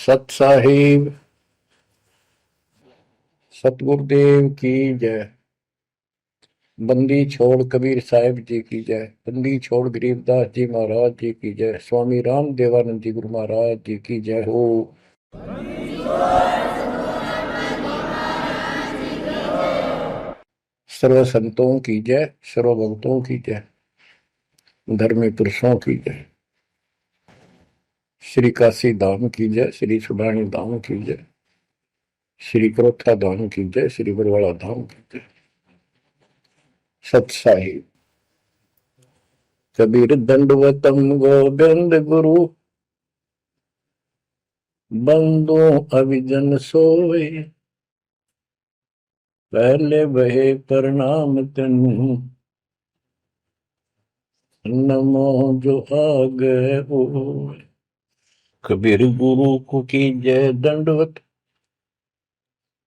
सत साहिब सतगुरुदेव की जय। बंदी छोड़ कबीर साहिब जी की जय। बंदी छोड़ गरीबदास जी महाराज जी की जय। स्वामी राम देवानंद जी गुरु महाराज जी की जय हो। सर्व संतों की जय, सर्व भक्तों की जय, धर्मी पुरुषों की जय। श्री काशी धाम की जय, श्री सुडानी धाम की जय, श्री क्रोथा धाम की जय, श्री बरवाड़ा धाम की जय। सत साहिब कबीर दंडवतम गोविंद गुरु, बंदो अभिजन सोए, पहले बहे प्रणाम तनु, नमो जो आगे हो। कबीर गुरु को की जय दंडवत,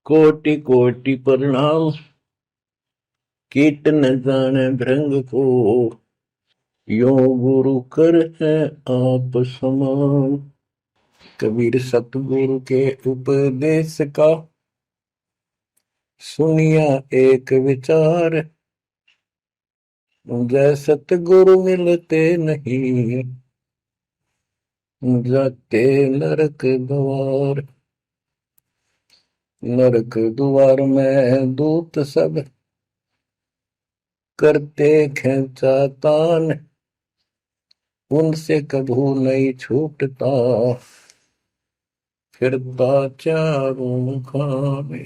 कोटि कोटि प्रणाम, कीट न जाने भृंग को, यो गुरु कर है आप समान। कबीर सतगुरु के उपदेश का, सुनिया एक विचार, जय सतगुरु मिलते नहीं, जाते नरक द्वार। नरक द्वार में दूत सब, करते खेचा तान, उनसे कभू नहीं छूटता, फिरता चारों खाने।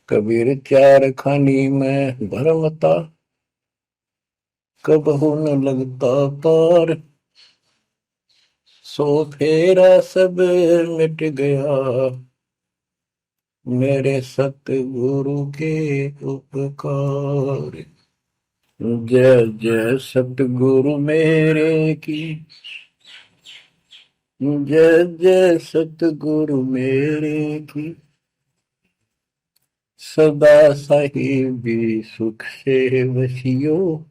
कबीर चार खानी में भरमता, कबहू न लगता पार, सो फेरा सब मिट गया, मेरे सतगुरु के उपकार। जय जय सतगुरु मेरे की, जय जय सतगुरु मेरे की, सदा साहिबी सुख से वसियो,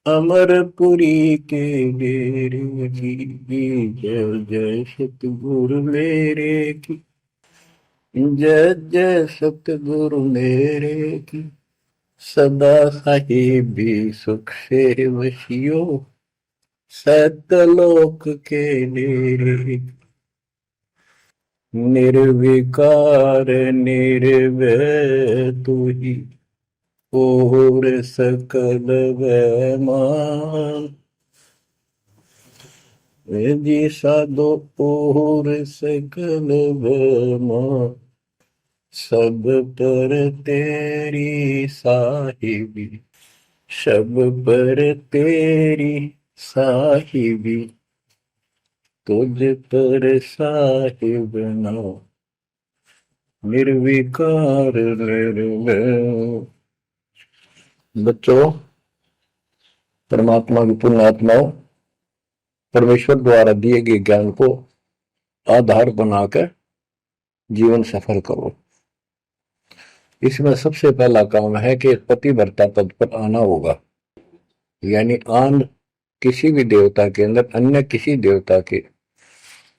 अमरपुरी के डेरे की। जय जय सतगुरु मेरे की, जय जय सतगुरु मेरे की, सदा साहिबी सुख से वसियो, सतलोक के डेरे। निर्विकार निर्भय तू ही, और सकल वैमान, जी साधो और सकल वैमान, सब पर तेरी साहिबी, सब पर तेरी साहिबी, तुझ पर साहिब ना, निर्विकार निर्भय। बच्चों, परमात्मा की पुण्य आत्माओं, परमेश्वर द्वारा दिए गए ज्ञान को आधार बनाकर जीवन सफल करो। इसमें सबसे पहला काम है कि पतिव्रता पद पर आना होगा, यानी आन किसी भी देवता के अंदर अन्य किसी देवता के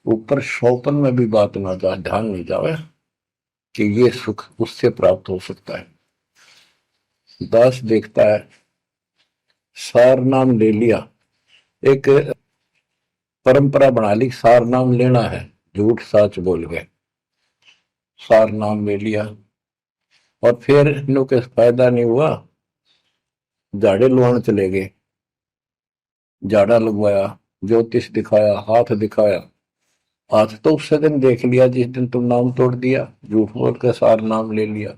ऊपर शौपन में भी बात ना जाए, ध्यान नहीं जाए कि ये सुख उससे प्राप्त हो सकता है। दास देखता है, सार नाम ले लिया, एक परंपरा बना ली, सार नाम लेना है, झूठ साच बोल गए, सार नाम ले लिया और फिर इनों के फायदा नहीं हुआ, झाड़े लुहान चले गए, झाड़ा लगवाया, ज्योतिष दिखाया, हाथ दिखाया, हाथ तो उस दिन देख लिया जिस दिन तुम नाम तोड़ दिया, झूठ बोल कर सार नाम ले लिया,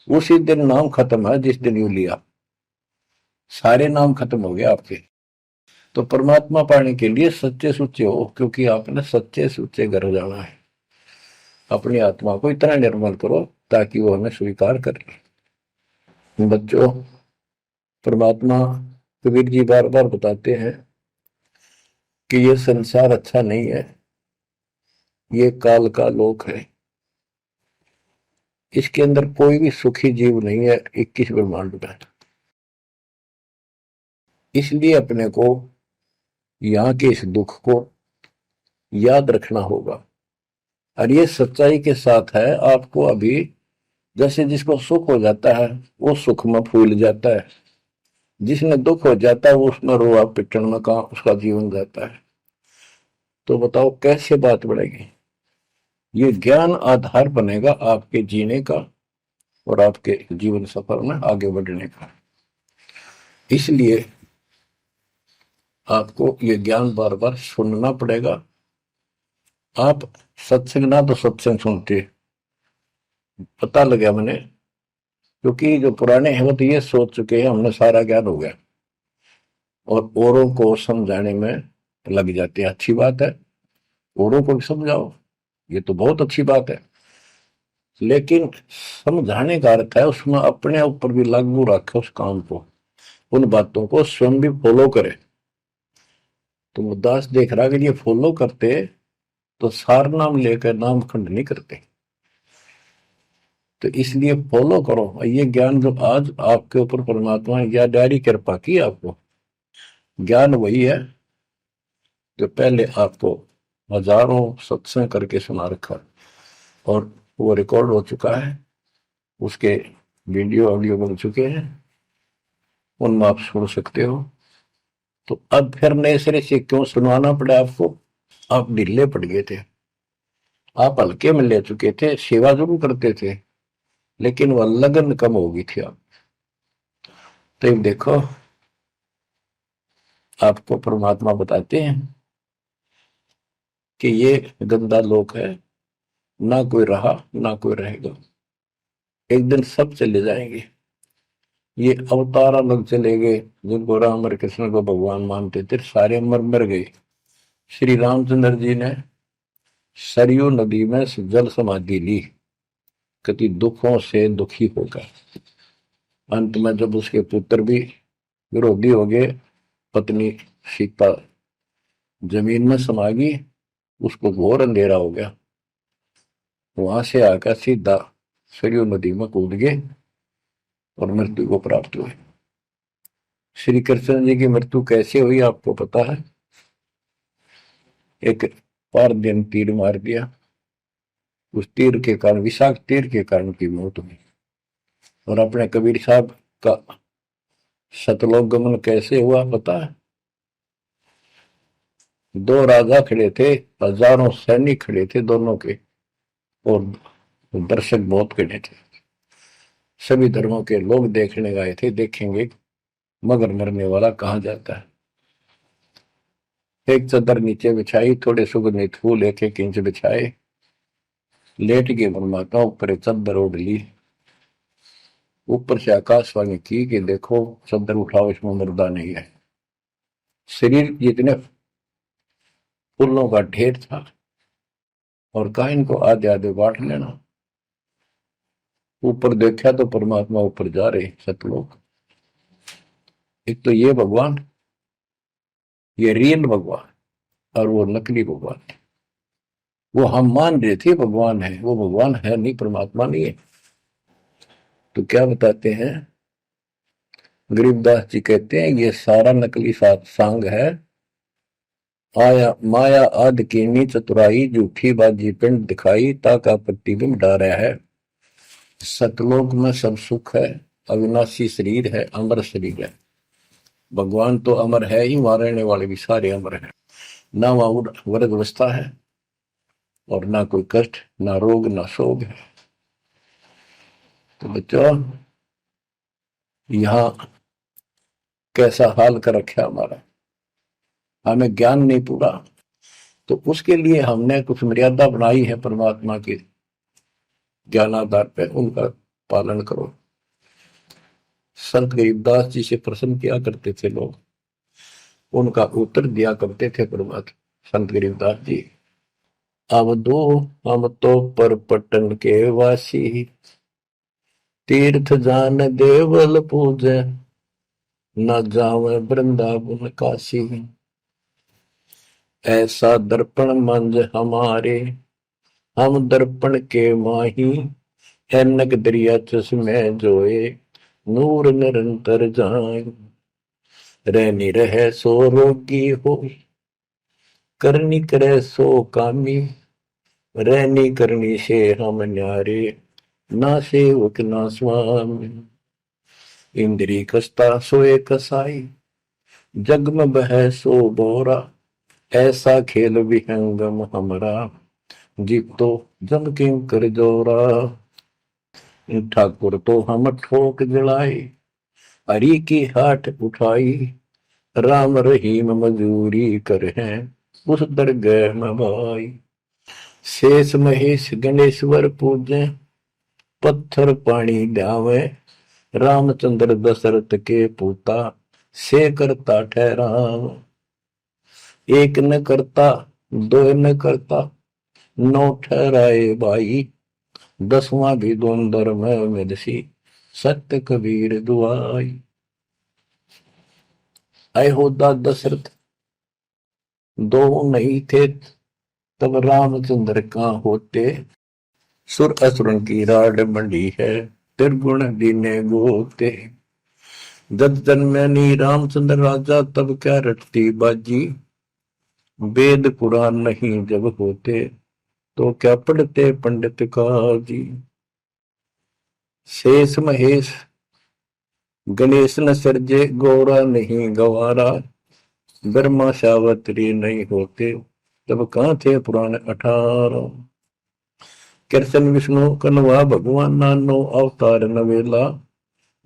उसी दिन नाम खत्म है जिस दिन यू लिया, सारे नाम खत्म हो गए आपके। तो परमात्मा पाने के लिए सच्चे सुच्चे हो, क्योंकि आपने सच्चे सुच्चे घर जाना है। अपनी आत्मा को इतना निर्मल करो ताकि वो हमें स्वीकार करे। बच्चों, परमात्मा कबीर जी बार बार बताते हैं कि ये संसार अच्छा नहीं है, ये काल का लोक है, इसके अंदर कोई भी सुखी जीव नहीं है 21 ब्रह्मांड में। इसलिए अपने को यहाँ के इस दुख को याद रखना होगा। और ये सच्चाई के साथ है। आपको अभी जैसे जिसको सुख हो जाता है वो सुख में फूल जाता है, जिसने दुख हो जाता है वो उसमें रोआ पिटन में का उसका जीवन जाता है। तो बताओ कैसे बात बढ़ेगी। ये ज्ञान आधार बनेगा आपके जीने का और आपके जीवन सफर में आगे बढ़ने का। इसलिए आपको ये ज्ञान बार बार सुनना पड़ेगा। आप सत्संग ना तो सत्संग सुनते, पता लगा मैंने, क्योंकि जो पुराने हैं वो तो ये सोच चुके हैं हमने सारा ज्ञान हो गया, और औरों को समझाने में लग जाते हैं। अच्छी बात है, औरों को भी समझाओ, ये तो बहुत अच्छी बात है। लेकिन समझाने का अर्थ है उसमें अपने ऊपर भी लागू रखे उस काम को, उन बातों को स्वयं भी फॉलो करे। तो मुद्दास देख रहा कि ये फॉलो करते तो सार नाम लेकर नाम खंड नहीं करते। तो इसलिए फॉलो करो ये ज्ञान जो आज आपके ऊपर परमात्मा ने या डायरी कृपा की आपको। ज्ञान वही है जो पहले आपको हजारों सत्संग करके सुना रखा और वो रिकॉर्ड हो चुका है, उसके वीडियो ऑडियो बन चुके हैं, उनमें आप सुन सकते हो। तो अब फिर नए सिरे से क्यों सुनवाना पड़ा आपको। आप ढीले पड़ गए थे, आप हल्के में ले चुके थे, सेवा जरूर करते थे लेकिन वह लगन कम हो गई थी आप। तो देखो आपको परमात्मा बताते हैं कि ये गंदा लोक है, ना कोई रहा ना कोई रहेगा, एक दिन सब चले जाएंगे। ये अवतार अलग चले गए, जिनको राम और कृष्ण को भगवान मानते थे सारे मर मर गए। श्री रामचंद्र जी ने सरयू नदी में जल समाधि ली, कति दुखों से दुखी होकर। अंत में जब उसके पुत्र भी विरोधी हो गए, पत्नी सीता जमीन में समा गई, उसको घोर अंधेरा हो गया, वहां से आकर सीधा सरयू नदी में कूद गए और मृत्यु को प्राप्त हुए। श्री कृष्ण जी की मृत्यु कैसे हुई आपको पता है। एक पार दिन तीर मार दिया, उस तीर के कारण, विषाक्त तीर के कारण की मौत हुई। और अपने कबीर साहब का सतलोक गमन कैसे हुआ पता है। दो राजा खड़े थे, हजारों सैनिक खड़े थे दोनों के, और दर्शक बहुत खड़े थे। सभी धर्मों के लोग देखने गए थे, देखेंगे मगर मरने वाला कहाँ जाता है। एक चादर नीचे बिछाई, थोड़े सुगंधित फूल एक एक इंच बिछाए, लेट के परमात्मा ऊपर चादर ओढ़ ली। ऊपर से आकाशवाणी की कि देखो चादर उठाओ, इसमें मुर्दा नहीं है। शरीर जितने फूलों का ढेर था, और कहा इनको आधे आधे बांट लेना। ऊपर देखा तो परमात्मा ऊपर जा रहे सतलोक। एक तो ये भगवान, ये रियल भगवान, और वो नकली भगवान। वो हम मान रहे थे भगवान है, वो भगवान है नहीं, परमात्मा नहीं है। तो क्या बताते हैं गरीबदास जी, कहते हैं ये सारा नकली सांग है। आया माया आदि कीनी चतुराई, झूठी बाजी पिंड दिखाई, ताका प्रतिबिंब डारा है। सतलोक में सब सुख है, अविनाशी शरीर है, अमर शरीर है। भगवान तो अमर है ही, वहां रहने वाले भी सारे अमर है। ना वहां वर्ग अवस्था है, और ना कोई कष्ट, ना रोग, ना शोक है। तो बच्चों यहाँ कैसा हाल कर रखा हमारा, हमें ज्ञान नहीं पूरा, तो उसके लिए हमने कुछ मर्यादा बनाई है परमात्मा के ज्ञानाधार पे, उनका पालन करो। संत गरीबदास जी से प्रश्न किया करते थे लोग, उनका उत्तर दिया करते थे परमात्मा संत गरीबदास जी। अब दो हम तो पर पटन के वासी, तीर्थ जान देवल पूजे, न जावे वृंदावन काशी। ऐसा दर्पण मंज हमारे, हम दर्पण के माही, ऐनक दरिया चश्मे जोए, नूर निरंतर जाए। रहनी रहे सो रोगी हो, करनी करे सो कामी, रहनी करनी से हम न्यारे, ना सेवक ना स्वामी। इंद्री कसता सोए कसाई, जग में बह सो बोरा, ऐसा खेल विहंगम हमरा, जीत तो जम किं कर जोरा। ठाकुर तो हम ठोक जड़ाई, हरि की हाट उठाई, राम रहीम मजूरी कर हैं, उस दरगह में भाई। शेष महेश गणेश्वर पूजे, पत्थर पानी ल्यावे, रामचंद्र दशरथ के पूता, से करता ठहराव। एक न करता दो न करता, नौ ठहराए भाई, दसवां भी द्वंद्व में मेदसी, सत्य कबीर दुआई। आए होता दशरथ दो नहीं थे, तब रामचंद्र का होते, सुर असुरन की राड मंडी है, त्रिगुण दीने गोते। जब जन्मनी रामचंद्र राजा, तब क्या रटती बाजी, वेद पुराण नहीं जब होते, तो क्या पढ़ते पंडित काजी। शेष महेश गणेश न सर्जे, गौरा नहीं गवारा, ब्रह्मा सावत्री नहीं होते, तब कहाँ थे पुराण 18। कृष्ण विष्णु कन्वा भगवान, नानो अवतार नवेला,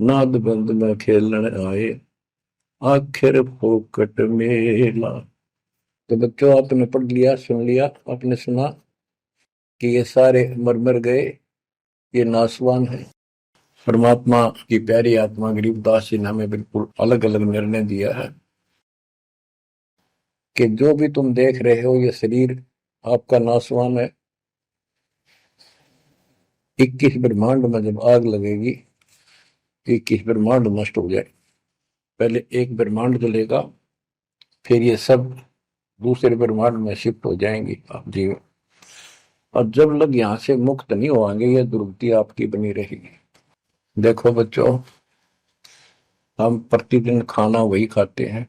नाद बंद में खेलन आए, आखिर फोकट मेला। तो बच्चों आपने पढ़ लिया, सुन लिया, आपने सुना कि ये सारे मर मर गए, ये नासवान है। परमात्मा की प्यारी आत्मा गरीबदास जी ने हमें बिल्कुल अलग अलग निर्णय दिया है कि जो भी तुम देख रहे हो ये शरीर आपका नासवान है। 21 ब्रह्मांड में जब आग लगेगी, 21 ब्रह्मांड नष्ट हो जाए, पहले एक ब्रह्मांड जलेगा, फिर ये सब दूसरे ब्रह्मांड में शिफ्ट हो जाएंगे आप जीव। और जब लग यहां से मुक्त नहीं होंगे, ये दुर्गति आपकी बनी रहेगी। देखो बच्चों, हम प्रतिदिन खाना वही खाते हैं,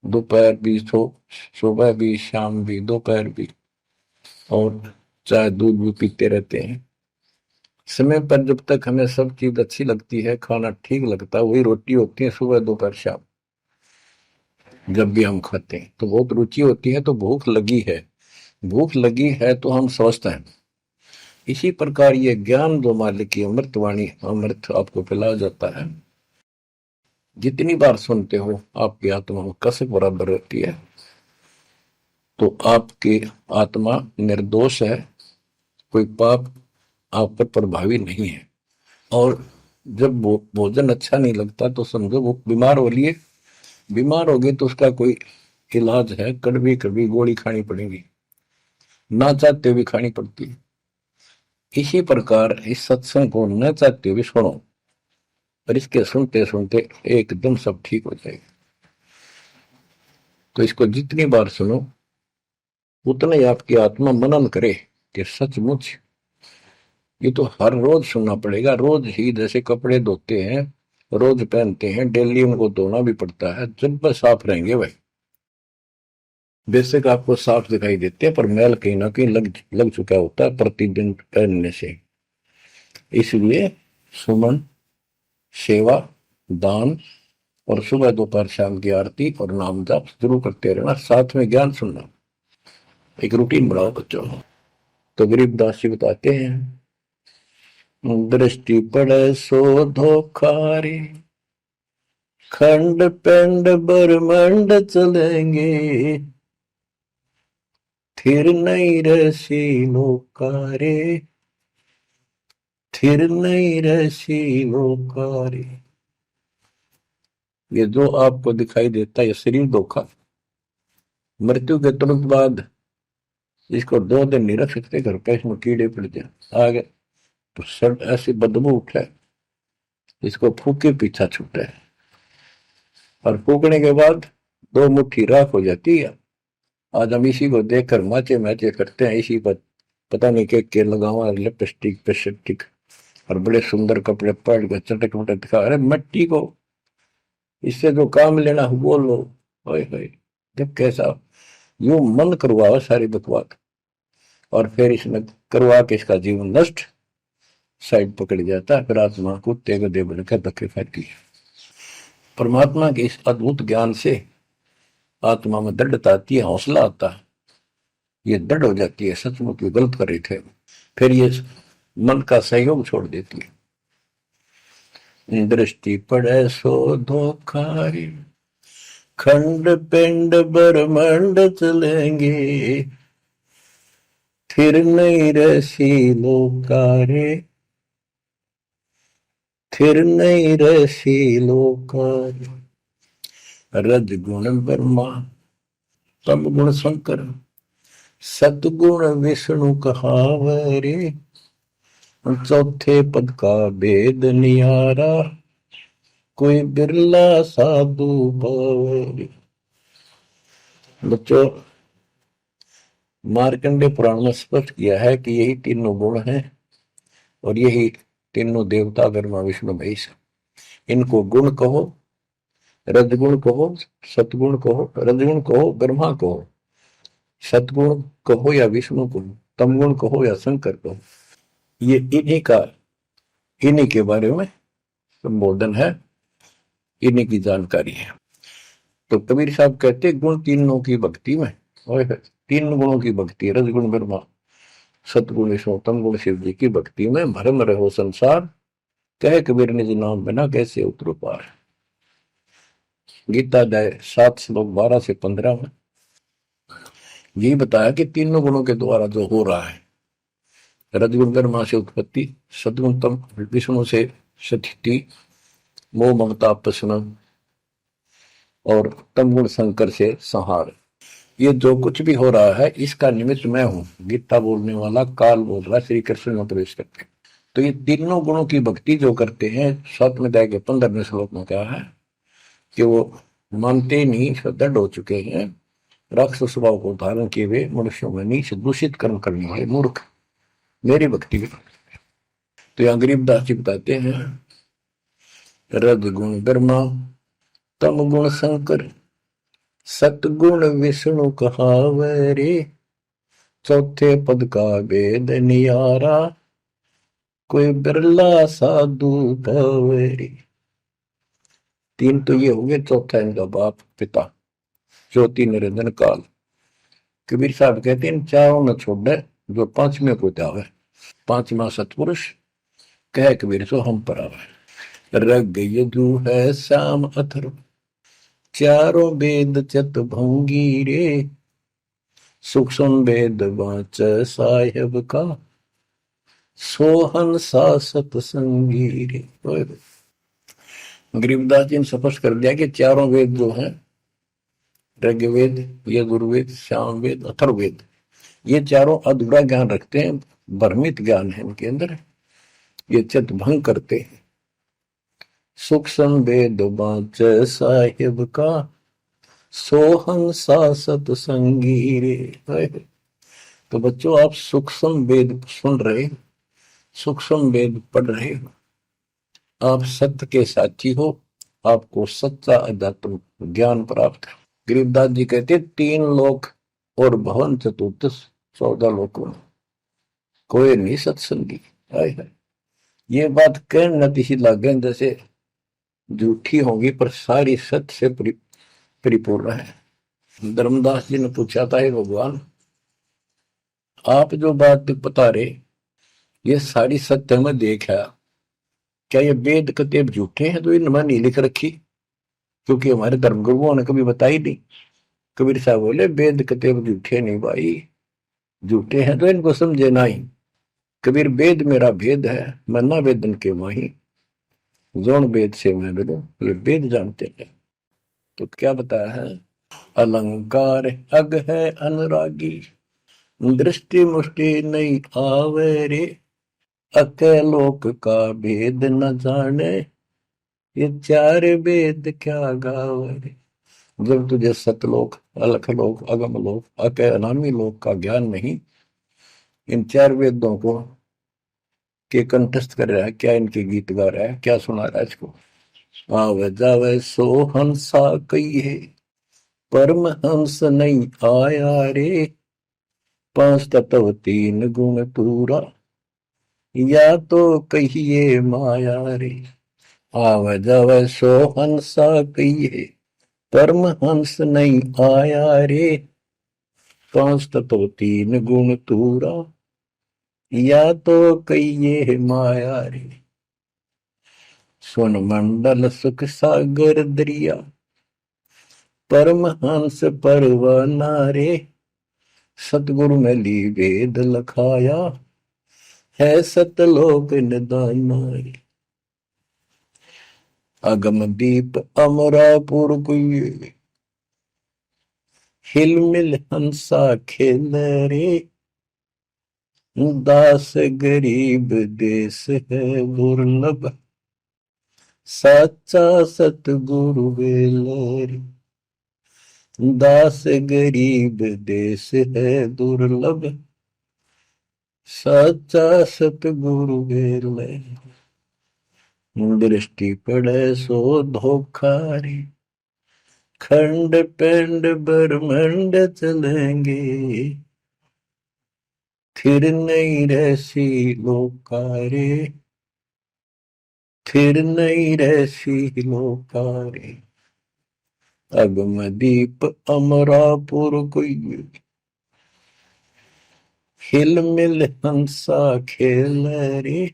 दोपहर भी, सुबह भी, शाम भी, दोपहर भी, और चाय दूध भी पीते रहते हैं। समय पर जब तक हमें सब चीज अच्छी लगती है, खाना ठीक लगता है, वही रोटी होती है सुबह दोपहर शाम। जब भी हम खाते हैं तो बहुत रुचि होती है, तो भूख लगी है, भूख लगी है तो हम स्वस्थ हैं। इसी प्रकार ये ज्ञान जो मालिक की अमृतवाणी, अमृत आपको पिलाया जाता है, जितनी बार सुनते हो आपकी आत्मा में कसक बराबर रहती है। तो आपकी आत्मा निर्दोष है, कोई पाप आप पर प्रभावी नहीं है। और जब भोजन अच्छा नहीं लगता तो समझो वो बीमार हो लिए, बीमार हो गए तो उसका कोई इलाज है, कड़वी कड़वी गोली खानी पड़ेगी, ना चाहते हुए खानी पड़ती है। इसी प्रकार इस सत्संग को न चाहते हुए सुनो, और इसके सुनते सुनते एकदम सब ठीक हो जाएगा। तो इसको जितनी बार सुनो उतना ही आपकी आत्मा मनन करे कि सचमुच ये तो हर रोज सुनना पड़ेगा। रोज ही जैसे कपड़े धोते हैं, रोज पहनते हैं, डेली उनको धोना भी पड़ता है, जब बस साफ रहेंगे भाई। बेशक आपको साफ दिखाई देते हैं, पर मैल कहीं ना कहीं लग चुका होता है प्रतिदिन पहनने से। इसलिए सुमन, सेवा, दान, और सुबह दोपहर शाम की आरती और नाम जाप जरूर करते रहना, साथ में ज्ञान सुनना। एक रूटीन बनाओ बच्चों। तो गरीबदास जी बताते हैं, दृष्टि पड़े सो धोखारी, खंड पिंड ब्रह्मंड चलेंगे, थिर नहीं रसी लोकारे, थिर नहीं रसी लोकारे। ये जो आपको दिखाई देता है ये शरीर धोखा, मृत्यु के तुरंत बाद इसको 2 दिन नहीं रख सकते घर पे, इसमें कीड़े पड़ जाए आगे तो सब ऐसी बदबू उठे, इसको फूके पीछा छूटे, और फूकने के बाद 2 मुट्ठी राख हो जाती है। आज हम इसी को देखकर माचे माचे करते हैं, इसी पर पता नहीं के लगावा, लिपस्टिक पेस्टिक, और बड़े सुंदर कपड़े पहन कर चटक मटक दिखा। अरे मट्टी को, इससे जो काम लेना वो लो। जब कैसा यूं मन करवाओ सारी बकवास, और फिर इसमें करवा के इसका जीवन नष्ट साइड पकड़ जाता है। फिर आत्मा कुत्ते गधे बनकर धक्के खाती है। परमात्मा के इस अद्भुत ज्ञान से आत्मा में दृढ़ता आती है, हौसला आता है, ये दृढ़ हो जाती है, सचमुच ये गलत कर रहे थे। फिर ये मन का सहयोग छोड़ देती है। दृष्टि पड़े सो धोखा, खंड पिंड ब्रह्मांड चलेंगे, फिर नहीं रसी लोकारे, फिर नहीं रसी लोकारे। रजगुण ब्रह्मा, तम गुण शंकर, सतगुण विष्णु कहावरे, चौथे पद का भेद नियारा, कोई बिरला साधु पावरे। बच्चों, मार्कंडे पुराण में स्पष्ट किया है कि यही तीनों गुण हैं और यही तीनों देवता ब्रह्मा विष्णु महेश। इनको गुण कहो, रजगुण कहो, सतगुण कहो, रजगुण कहो ब्रह्मा कहो, सतगुण कहो या विष्णु कहो, तमगुण कहो या शंकर कहो, ये इन्हीं के बारे में संबोधन है, इन्हीं की जानकारी है। तो कबीर साहब कहते गुण तीनों की भक्ति में, और तीन गुणों की भक्ति, रजगुण ब्रह्मा, सतगुण विष्णु, तमगुण शिव जी की भक्ति में भरम रहो संसार, कहे कबीर निज नाम बिना कैसे उतरो पार। गीता अध्याय 7 श्लोक 12 से 15 में यही बताया कि तीनों गुणों के द्वारा जो हो रहा है, रजगुण ब्रह्मा से उत्पत्ति, सदगुण तम विष्णु से स्थिति, मोह ममता प्रश्न, और तमगुण शंकर से संहार। ये जो कुछ भी हो रहा है इसका निमित्त मैं हूं, गीता बोलने वाला काल बोल रहा है श्री कृष्ण में प्रवेश करके। तो ये तीनों गुणों की भक्ति जो करते हैं, 7वें अध्याय के 15वें श्लोक में कहा है कि वो मानते नहीं, दृढ़ हो चुके हैं, राक्षस स्वभाव को धारण किए हुए मनुष्यों में नीच दूषित कर्म करने वाले मूर्ख मेरी भक्ति में। तो यहाँ गरीबदास जी बताते हैं, रजगुण ब्रह्मा, तम गुण शंकर, सतगुण विष्णु कहावरे, चौथे पद का भेद नियारा, कोई बिरला साधु पावरे। तीन तो ये हो गए, चौथा इनका बाप पिता ज्योति निरंजन काल। कबीर साहब कहते हैं चारों न छोड़े जो पांचवें को जावे, पांचवा सतपुरुष कह कबीर सो हम पर आवे। रग यदु है श्याम अथर्व, चारों वेद चत भंगी रे, सूक्ष्म वेद वाच साहेब का, सोहन सा सतसंगी रे। गरीबदास जी ने स्पष्ट कर दिया कि चारों वेद जो हैं, ऋग्वेद, यजुर्वेद, सामवेद, अथर्ववेद, ये चारों अधूरा ज्ञान रखते हैं, भ्रमित ज्ञान है इनके अंदर, ये चित भंग करते हैं। सूक्ष्म वेद वाच साहिब का, सोहन सा सतसंगी रे। तो बच्चों, आप सूक्ष्म वेद सुन रहे, सूक्ष्म वेद पढ़ रहे हो, आप सत्य के साथी हो, आपको सच्चा अध्यात्म ज्ञान प्राप्त है। गरीबदास जी कहते 3 लोक और भवन चतुर्थ 14 लोकों में कोई नहीं सत्संगी। ये बात कहने नती लागे जैसे झूठी होगी, पर सारी सत्य से परिपूर्ण है। धर्मदास जी ने पूछा था, हे भगवान, आप जो बात बता रहे ये सारी सत्य में देखा, क्या ये वेद कतेब झूठे हैं तो इनमें नहीं लिख रखी? क्योंकि हमारे धर्मगुरुओं ने कभी बताई नहीं। कबीर साहब बोले वेद कतेब झूठे नहीं भाई, झूठे हैं तो इनको समझे नहीं। कबीर वेद मेरा भेद है, मैं ना वेदन के माही, जोन वेद से मैं मिलूं, ये वेद जानते हैं। तो क्या बताया है, अलंकार अग है अनुरागी, दृष्टि मुष्टि नहीं आवे रे, अके लोक का भेद न जाने, ये 4 वेद क्या गावे। जब तुझे सतलोक, अलख लोक, अगम लोक, अके अनामी लोक का ज्ञान नहीं, इन 4 वेदों को के कंठस्थ कर रहा है, क्या इनके गीत गा रहा है, क्या सुना रहा है इसको। आवे जावे सो हंसा कही है, परमहंस नहीं आया रे, पांच तत्व तीन गुण पूरा, या तो कहिए माया रे, आव जव सो हंसा कहिए, परमहंस नहीं आया रे, पांच तत्व तीन गुण पूरा, या तो कहिए माया रे। सुन मंडल सुख सागर दरिया, परमहंस परवाना रे, सतगुरु में ली वेद लखाया, है सतलोक निदाना रे। अगम दीप अमरापुर कुए, हिल मिल हंसा खेल रे, दास गरीब देश है दुर्लभ, साचा सतगुरु वेल रे, दास गरीब देश है दुर्लभ, साचा सतगुरु वेल रे। दृष्टि पड़े सो धोखा रे, खंड पिंड ब्रह्मंड चलेंगे, फिर नहीं रहसी लोकारे, फिर नहीं रहसी लोकारे। अगम दीप अमरापुर कोई, हिल मिल हंसा खेल रे,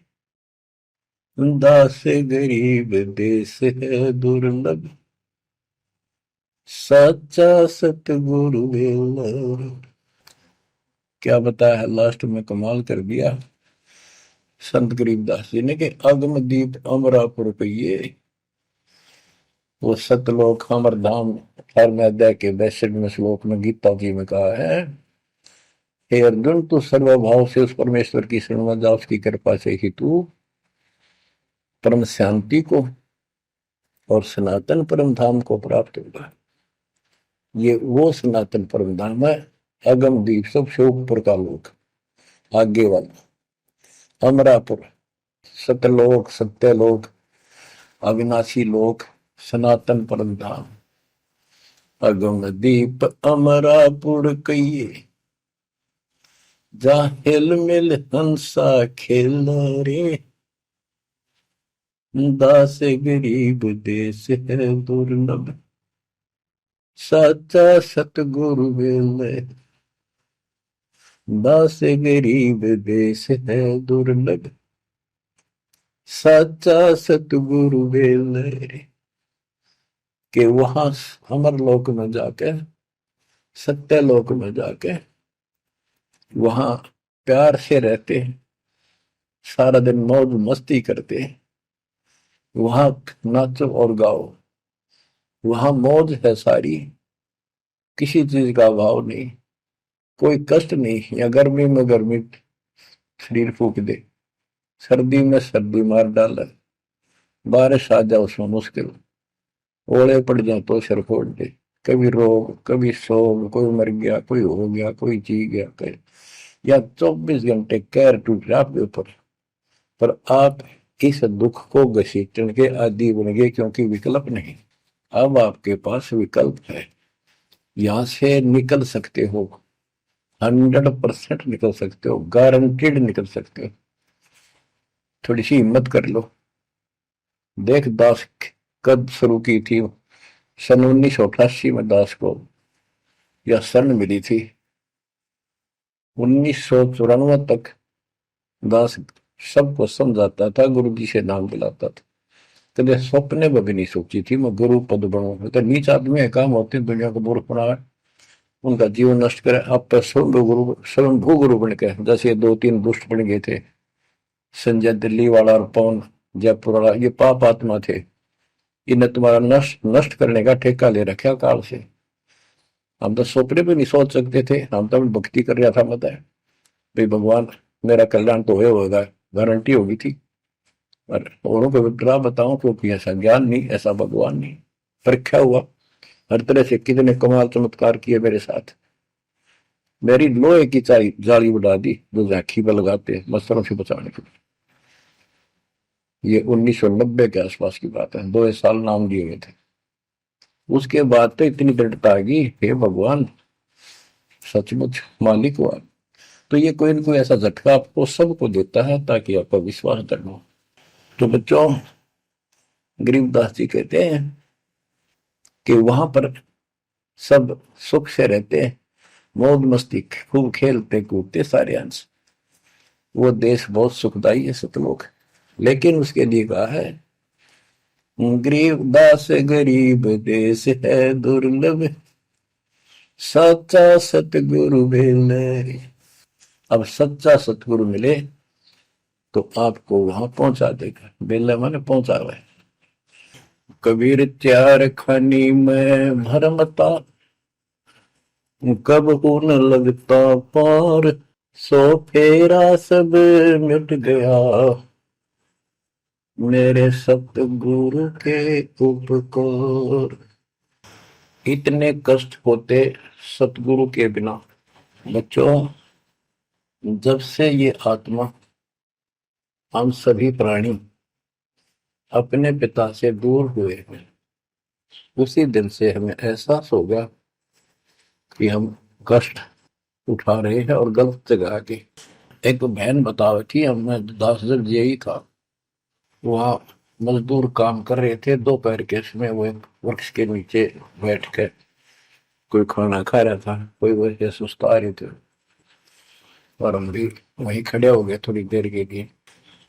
दास गरीब देश है दुर्लभ, सच्चा सतगुरु वेल। क्या बताया लास्ट में, कमाल कर दिया संत गरीबदास जी ने कि अगम दीप अमरापुर कहिए, वो सतलोक अमर धाम 18वें अध्याय के 62वें श्लोक में गीता जी में कहा है, हे अर्जुन तू सर्वभाव से उस परमेश्वर की शरण में जा, उसकी कृपा से ही तू परम शांति को और सनातन परम धाम को प्राप्त होगा। ये वो सनातन परम धाम है, अगम दीप सबसे ऊपर का लोक, आगे वाला अमरापुर, सतलोक सत्यलोक अविनाशी लोक, सनातन परम धाम। अगम दीप अमरापुर कहिए, जा हिल मिल हंसा खेल रे, दास गरीब देश है दुर्लभ, साचा सतगुरु वेल, दास गरीब देश है दुर्लभ, साचा सतगुरु वेल। कि वहां अमर लोक में जाके, सत्य लोक में जाके वहां प्यार से रहते हैं, सारा दिन मौज मस्ती करते हैं, वहां नाचो और गाओ, वहां मौज है सारी, किसी चीज का अभाव नहीं, कोई कष्ट नहीं। या गर्मी में गर्मी शरीर फूक दे, सर्दी में सर्दी मार डाले, बारिश आ जाए उसमें मुश्किल, ओले पड़ जाए तो सिर फोड़ दे, कभी रोग कभी शोक, कोई मर गया कोई हो गया कोई जी गया कोई, या 24 घंटे कैर टूट रहा आपके ऊपर, पर आप इस दुख को घसीटने के आदि बन गए, क्योंकि विकल्प नहीं। अब आपके पास विकल्प है, यहां से निकल सकते हो, 100% निकल सकते हो, गारंटीड निकल सकते हो। थोड़ी सी हिम्मत कर लो। देख दास कब शुरू की थी, सन 1988 में दास को यह शरण मिली थी। 1994 तक दास सबको समझाता था, गुरु जी से नाम दिलाता था, कदे सपने में भी नहीं सोची थी मैं गुरु पद बनूं। तो नीच आदमी काम होते हैं, दुनिया को मूर्ख बनाए, उनका जीवन नष्ट करे, आप पर स्वयंभू गुरु बन के, जैसे 2-3 दुष्ट बन गए थे, संजय दिल्ली वाला और पवन जयपुर वाला, ये पाप आत्मा थे, इन्हें तुम्हारा नष्ट करने का ठेका ले रखा काल से। हम तो सपने भी नहीं सोच सकते थे, हम तो भक्ति कर रहा था, मत है भाई भगवान मेरा कल्याण तो होगा, गारंटी होगी थी। और औरों को विग्रह बताऊं क्योंकि ऐसा ज्ञान नहीं, ऐसा भगवान नहीं। परीक्षा हुआ हर तरह से, कितने कमाल चमत्कार किए मेरे साथ, मेरी लोहे की जाली उड़ा दी जो झांकी पर लगाते मच्छरों से बचाने के लिए। ये 1990 के आसपास की बात है, 2 साल नाम दिए गए थे। उसके बाद तो इतनी दृढ़ता आ गई, हे भगवान सचमुच मालिक हुआ। तो ये कोई ना कोई ऐसा झटका आपको सबको देता है ताकि आपका विश्वास दृढ़ हो। तो बच्चों, गरीबदास जी कहते हैं कि वहां पर सब सुख से रहते हैं, मौज मस्ती खूब खेलते कूदते सारे अंश। वो देश बहुत सुखदाई है सतलोक, लेकिन उसके लिए कहा है गरीबदास गरीब देश है दुर्लभ, सच्चा सतगुरु मिले। अब सच्चा सतगुरु मिले तो आपको वहां पहुंचा देगा। बेला माने पहुंचा हुआ है। कबीर चार खानी में भरमता, कब हो न लगता पार, सो फेरा सब मिट गया, मेरे सतगुरु के उपकार। इतने कष्ट होते सतगुरु के बिना। बच्चों, जब से ये आत्मा, हम सभी प्राणी अपने पिता से दूर हुए हैं, उसी दिन से हमें एहसास हो गया कि हम कष्ट उठा रहे हैं और गलत जगह के। एक बहन बता रही थी, हमें 10 दिन यही था, वहाँ मजदूर काम कर रहे थे, दोपहर के समय वो एक वृक्ष के नीचे बैठ कर कोई खाना खा रहा था, कोई वैसे सुस्ता रहे थे और हम भी वहीं खड़े हो गए थोड़ी देर के लिए।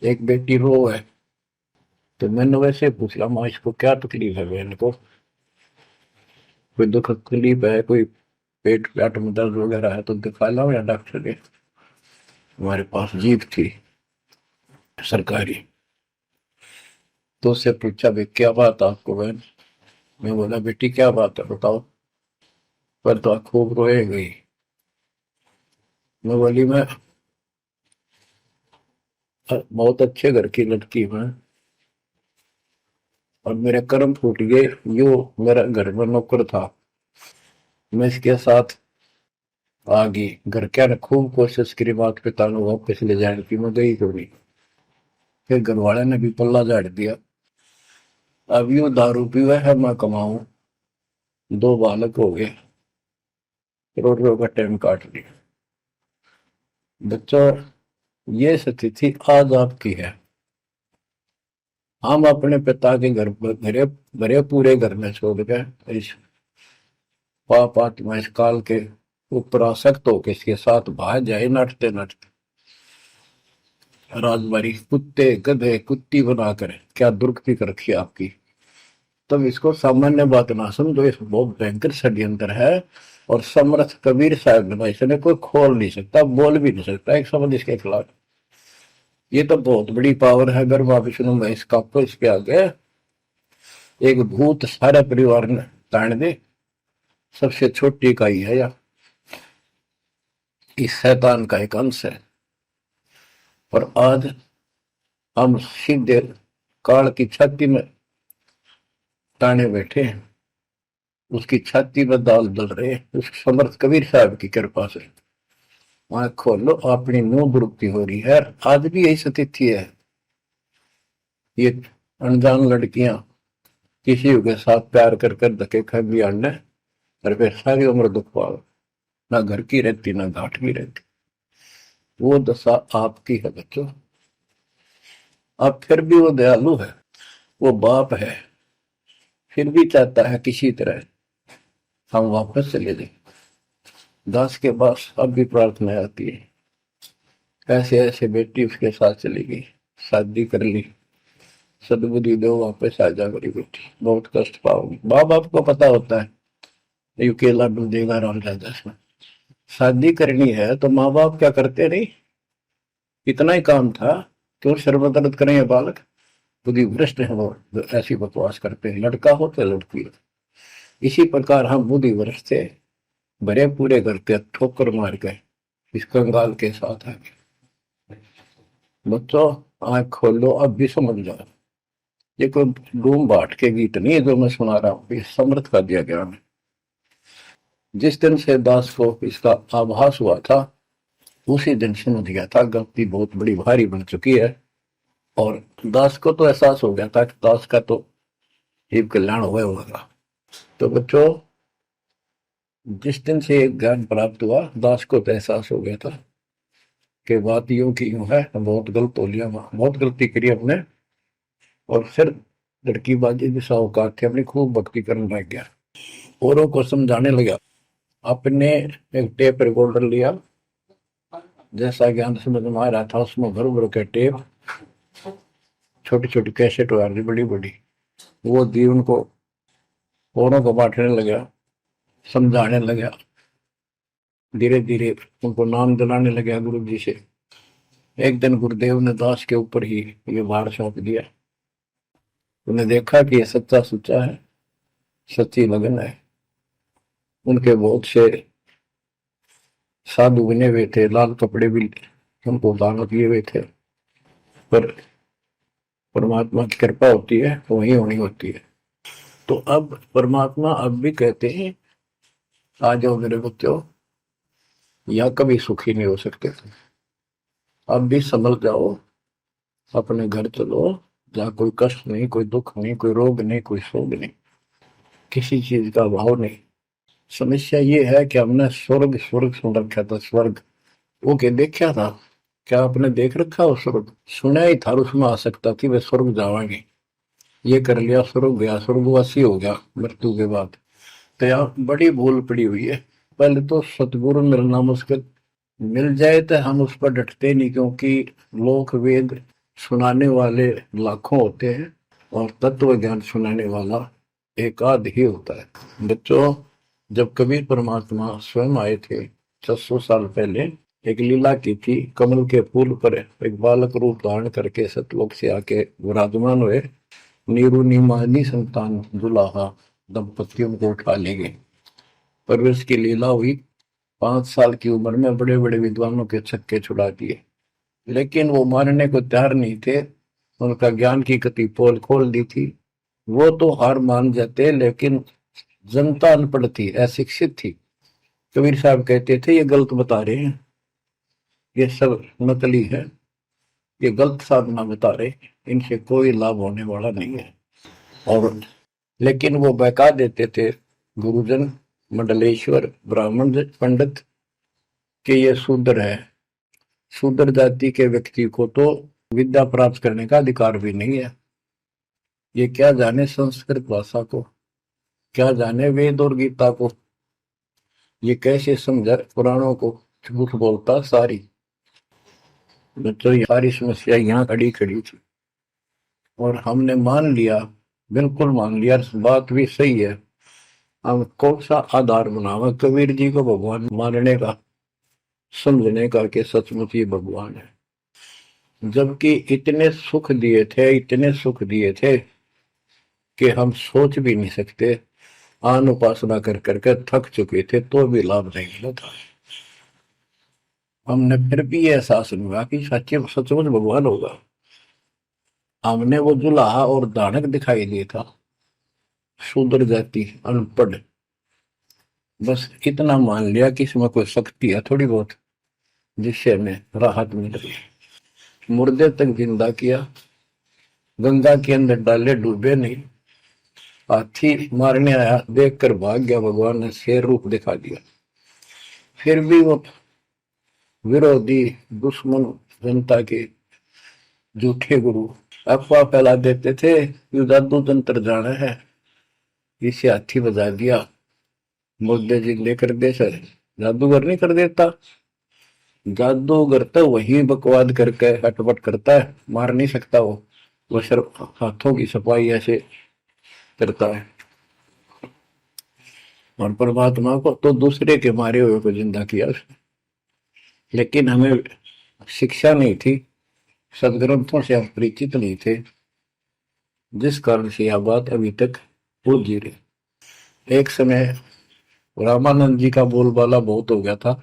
एक बेटी रो है, तो मैंने वैसे पूछा, माँ इसको क्या तकलीफ है, बहन को कोई दुख तकलीफ है, कोई पेट पेट में दर्द वगैरह है तो दिखा लाओ या डॉक्टर के। हमारे पास जीप थी सरकारी, तो उससे पूछा भाई क्या बात आपको बहन। मैं बोला बेटी क्या बात है बताओ। पर तो खूब रोए गई। मैं बोली मैं बहुत अच्छे घर की लड़की हूँ और मेरे कर्म फूट गए। यो मेरा घर में नौकर था, मैं इसके साथ आ गई। घर क्या ने खूब कोशिश करी माता पिता ने वापस ले जाने की, मैं गई कभी। फिर घर वाले ने भी पल्ला झाड़ दिया। अब यू दारू पीवा है, मैं कमाऊं, 2 बालक हो गए, करोड़ों का टाइम काट लिया। बच्चों, ये स्थिति आज आपकी है। हम अपने पिता के घर भरे भरे पूरे घर में छोड़ के इस पाप आत्मा इस काल के ऊपर आसक्त होकर इसके साथ भाग जाए नटते नटते। राजबारी कुत्ते गधे कुत्ती बनाकर क्या दुर्गति कर रखी आपकी। तब इसको सामान्य बात ना समझो, इस बहुत भयंकर षड्यंत्र है। और समर्थ कबीर साहब ने इसने कोई खोल नहीं सकता, बोल भी नहीं सकता एक शब्द इसके खिलाफ। ये तो बहुत बड़ी पावर है। अगर वहां विष्णु में इसका तो इसके आगे एक भूत सारे परिवार ने ताड़ दे, सबसे छोटी इकाई है या इस शैतान का एक अंश है। और आज हम सीधे काल की छाती में ताने बैठे हैं, उसकी छाती में दाल दल रहे हैं उस समर्थ कबीर साहब की कृपा से। वहां खोलो अपनी नो दुरुक्ति हो रही है। आज भी यही स्थिति है। ये अनजान लड़कियां किसी के साथ प्यार कर कर धके खा भी आने और फिर सारी उम्र दुख पाओ, ना घर की रहती ना घाट की रहती। वो दशा आपकी है बच्चों। अब फिर भी वो दयालु है, वो बाप है, फिर भी चाहता है किसी तरह हम वापस चले जाए। दास के पास अब भी प्रार्थना आती है, ऐसे ऐसे बेटी उसके साथ चली गई, शादी कर ली, सदबुद्धि दो वापस आ जा मेरी बेटी, बहुत कष्ट पाओगी। माँ बाप को पता होता है यू केला डूबेगा राम राजा में। शादी करनी है तो माँ बाप क्या करते नहीं, इतना ही काम था। क्यों शर्मदर्द करें ये बालक, बुद्धि भ्रष्ट है वो, ऐसी बकवास करते हैं, लड़का हो तो लड़की हो। इसी प्रकार हम बुद्धि भ्रष्ट थे, भरे पूरे करते ठोकर मार गए इस कंगाल के साथ आगे। बच्चों, आंख खोलो, अब भी समझ जाओ। ये कोई डूम बाट के गीत नहीं है जो मैं सुना रहा हूँ, ये समर्थ का दिया गया है। जिस दिन से दास को इसका आभास हुआ था उसी दिन समझ गया था गलती बहुत बड़ी भारी बन चुकी है। और दास को तो एहसास हो गया था कि दास का तो जीव कल्याण हुआ होगा। तो बच्चों, जिस दिन से ज्ञान प्राप्त हुआ, दास को तो एहसास हो गया था कि बात यूं की यूं है, बहुत गलत हो लिया, बहुत गलती करी हमने। और फिर लड़की बाजी भी साहूकार थे, अपनी खूब भक्ति करने लग गया, औरों को समझाने लगा। अपने एक टेप रिकॉर्डर लिया, जैसा ज्ञान समझ में आ रहा था उसमें भर भर के टेप, छोटी छोटी कैसेट आ रही बड़ी बड़ी, वो दी उनको, औरों को बांटने लगा, समझाने लगा। धीरे धीरे उनको नाम दिलाने लगा गुरु जी से। एक दिन गुरुदेव ने दास के ऊपर ही ये भार सौंप दिया। उन्हें देखा कि ये सच्चा सुच्चा है, सच्ची लगन है। उनके बहुत से साधु बने हुए थे, लाल कपड़े भी उनको दान किए हुए थे, पर परमात्मा की कृपा होती है तो वही होनी होती है। तो अब परमात्मा अब भी कहते हैं, आ जाओ मेरे बच्चों, या कभी सुखी नहीं हो सकते थे, अब भी संभल जाओ, अपने घर चलो, जहाँ कोई कष्ट नहीं, कोई दुख नहीं, कोई रोग नहीं, कोई शोक नहीं, किसी चीज का अभाव नहीं। समस्या ये है कि हमने स्वर्ग स्वर्ग सुन रखा था, स्वर्ग वो के देखा था, क्या आपने देख रखा हो स्वर्ग? सुना ही था, उसमें आ सकता थी वे स्वर्ग जावांगे, ये कर लिया स्वर्ग गया, स्वर्गवासी हो गया मृत्यु के बाद। तो यहाँ बड़ी भूल पड़ी हुई है। पहले तो सतगुरु मिलना मुश्किल, मिल जाए तो हम उस पर डटते नहीं, क्योंकि लोक वेद सुनाने वाले लाखों होते हैं और तत्व ज्ञान सुनाने वाला एक आध ही होता है। बच्चों, जब कबीर परमात्मा स्वयं आए थे 600 साल पहले, एक लीला की थी, कमल के फूल पर एक बालक रूप धारण करके सतलोक से आके विराजमान हुए। नीरू नीमानी संतान दुलाहा, दंपतियों को उठा ले गए। परवरिश की लीला हुई। 5 साल की उम्र में बड़े बड़े विद्वानों के छक्के छुड़ा दिए, लेकिन वो मारने को तैयार नहीं थे। उनका ज्ञान की गति पोल खोल दी थी। वो तो हार मान जाते, लेकिन जनता अनपढ़ थी, अशिक्षित थी। कबीर साहब कहते थे, ये गलत बता रहे हैं, ये सब नकली है, ये गलत साधना बता रहे, इनसे कोई लाभ होने वाला नहीं है। और लेकिन वो बहका देते थे गुरुजन, मंडलेश्वर, ब्राह्मण पंडित, कि ये शूद्र है। शूद्र जाति के व्यक्ति को तो विद्या प्राप्त करने का अधिकार भी नहीं है। ये क्या जाने संस्कृत भाषा को, क्या जाने वेद और गीता को, ये कैसे समझा पुराणों को, झूठ बोलता सारी। बच्चों, सारी समस्या यहाँ खड़ी खड़ी थी और हमने मान लिया, बिल्कुल मान लिया, बात भी सही है। हम कौन सा आधार बनावा कबीर जी को भगवान मानने का, समझने का कि सचमुच ही भगवान है, जबकि इतने सुख दिए थे, इतने सुख दिए थे कि हम सोच भी नहीं सकते। आन उपासना कर करके थक चुके थे तो भी लाभ नहीं मिला था। हमने फिर भी ये एहसास नहीं हुआ कि सच्चे सचमुच भगवान होगा। हमने वो जुलाहा और दानक दिखाई दिया था, शूद्र जाति, अनपढ़, बस इतना मान लिया कि इसमें कोई शक्ति है थोड़ी बहुत, जिससे हमें राहत मिल रही है। मुर्दे तक जिंदा किया, गंगा के अंदर डाले, डूबे नहीं। हाथी मारने आया, देखकर भाग गया, भगवान ने शेर रूप दिखा दिया। फिर भी वो विरोधी, दुश्मन, जनता के झूठे गुरु अफवाह फैला देते थे, यू जादू तंत्र जाना है, इसे हाथी बजा दिया, मुर्दे जिंदे कर दे। सर, जादूगर नहीं कर देता, जादूगर तो वही बकवाद करके हटपट करता है, मार नहीं सकता वो सिर्फ हाथों की सफाई ऐसे करता है। और परमात्मा को तो दूसरे के मारे हुए को जिंदा किया उसने। लेकिन हमें शिक्षा नहीं थी, सदग्रंथों से हम परिचित नहीं थे, जिस कारण से यह बात अभी तक पूजी रही। एक समय रामानंद जी का बोलबाला बहुत हो गया था,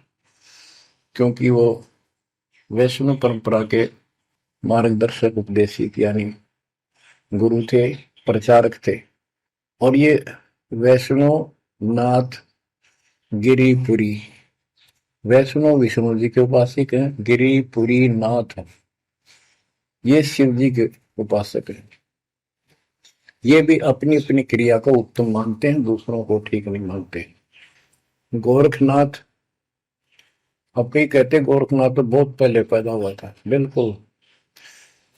क्योंकि वो वैष्णव परंपरा के मार्गदर्शक, उपदेशिक यानी गुरु थे, प्रचारक थे। और ये वैष्णव नाथ गिरिपुरी, वैष्णव विष्णु जी के उपासक हैं, गिरिपुरी नाथ हैं, ये शिव जी के उपासक हैं। ये भी अपनी अपनी क्रिया को उत्तम मानते हैं, दूसरों को ठीक नहीं मानते। गोरखनाथ अब कई कहते गोरखनाथ तो बहुत पहले पैदा हुआ था, बिल्कुल,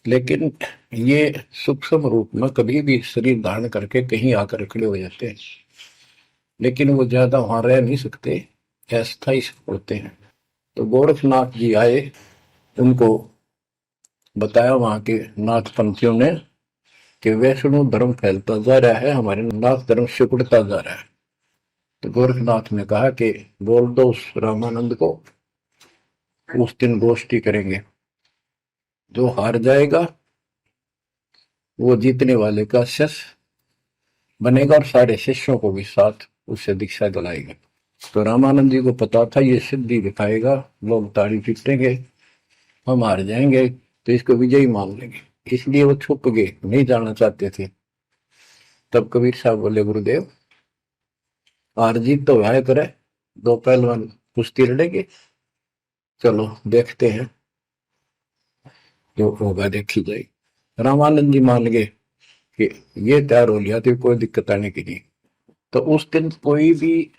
लेकिन ये सूक्ष्म रूप में कभी भी शरीर धारण करके कहीं आकर खड़े हो जाते हैं, लेकिन वो ज्यादा वहां रह नहीं सकते, अस्थायी होते हैं। तो गोरखनाथ जी आए, उनको बताया वहां के नाथ पंथियों ने कि वैष्णव धर्म फैलता जा रहा है, हमारे नाथ धर्म सिकुड़ता जा रहा है। तो गोरखनाथ ने कहा कि बोल दो उस रामानंद को, उस दिन गोष्ठी करेंगे, जो हार जाएगा वो जीतने वाले का शिष्य बनेगा और सारे शिष्यों को भी साथ उससे दीक्षा दिलाएगा। तो रामानंद जी को पता था ये सिद्धि दिखाएगा, लोग ताड़ी पीटेंगे, हम हार जाएंगे, तो इसको विजयी मान लेंगे, इसलिए वो छुप गए, नहीं जाना चाहते थे। तब कबीर साहब बोले गुरुदेव, हार जीत तो है करे, दो पहलवान कुश्ती लड़ेंगे, चलो देखते हैं, जो होगा देखी जाएगी। रामानंद जी मान गए कि ये तैयार हो लिया तो कोई दिक्कत आने की नहीं। तो उस दिन कोई भी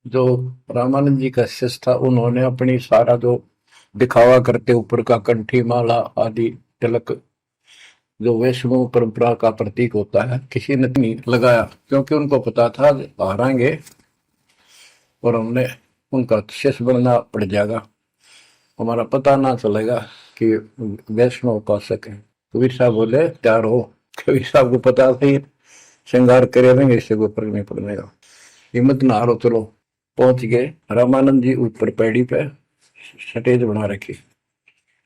जो रामानंद जी का शिष्य था, उन्होंने अपनी सारा जो दिखावा करते ऊपर का कंठी माला आदि तिलक, जो वैष्णव परंपरा का प्रतीक होता है, किसी ने नहीं लगाया, क्योंकि उनको पता था हारेंगे और हमने उनका शिष्य बनना पड़ जाएगा, हमारा पता ना चलेगा कि वैष्णव उपासक है। कबीर साहब बोले तैयार हो। कबीर साहब को पता था श्रृंगार करे रहेंगे, इससे कोई फर्क नहीं पड़ने का, हिम्मत ना हारो, चलो। पहुंच गए, रामानंद जी ऊपर पैड़ी पे स्टेज बना रखी,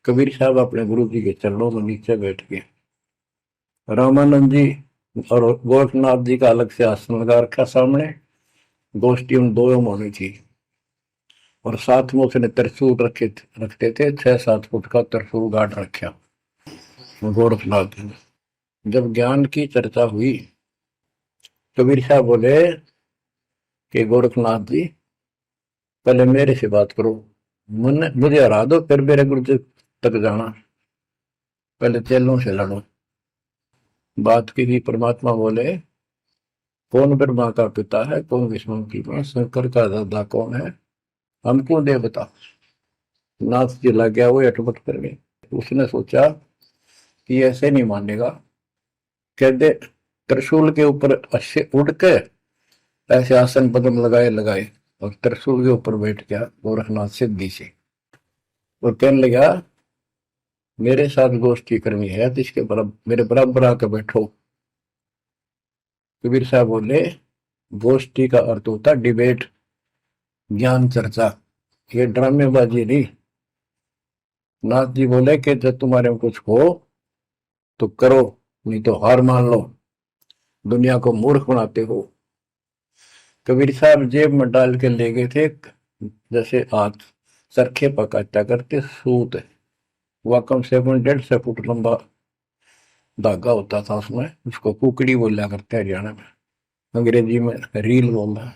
कबीर साहब अपने गुरु जी के चरणों में नीचे बैठ गए, रामानंद जी और गोरखनाथ जी का अलग से आसन लगा रखा सामने, गोष्ठी उन दो में होनी थी, और साथ में उसने त्रिशूल रखते थे, 6-7 फुट का त्रिशूल गाड़ रखा गोरखनाथ ने। जब ज्ञान की चर्चा हुई, कबीर साहब बोले कि गोरखनाथ जी पहले मेरे से बात करो, मुझे हरा दो, फिर मेरे गुरु जी तक जाना, पहले चेलों से लड़ो। बात की थी, परमात्मा बोले कौन ब्रह्मा का पिता है, कौन विष्णु की मां, शंकर का दादा कौन है, हमको दे बता। नाथ जी लग गया, वो अटपट कर गए। उसने सोचा कि ऐसे नहीं मानेगा, कहते त्रिशूल के ऊपर अच्छे उड़ के ऐसे आसन पद्म लगाए लगाए और त्रिशूल के ऊपर बैठ गया गोरखनाथ सिद्धि से, और कहने लगा मेरे साथ गोष्ठी करनी है तो इसके बराबर मेरे बराबर आकर बैठो। कबीर साहब बोले गोष्ठी का अर्थ होता डिबेट, ज्ञान चर्चा, ये ड्रामेबाजी नहीं। नाथ जी बोले कि जब तुम्हारे में कुछ हो तो करो, नहीं तो हार मान लो, दुनिया को मूर्ख बनाते हो। कबीर साहब जेब में डाल के ले गए थे, जैसे हाथ चरखे पकाता करते सूत, वह कम से कम 150 फुट लंबा धागा होता था उसमें, उसको कुकड़ी बोला करते हरियाणा में, अंग्रेजी में रील बोलना है।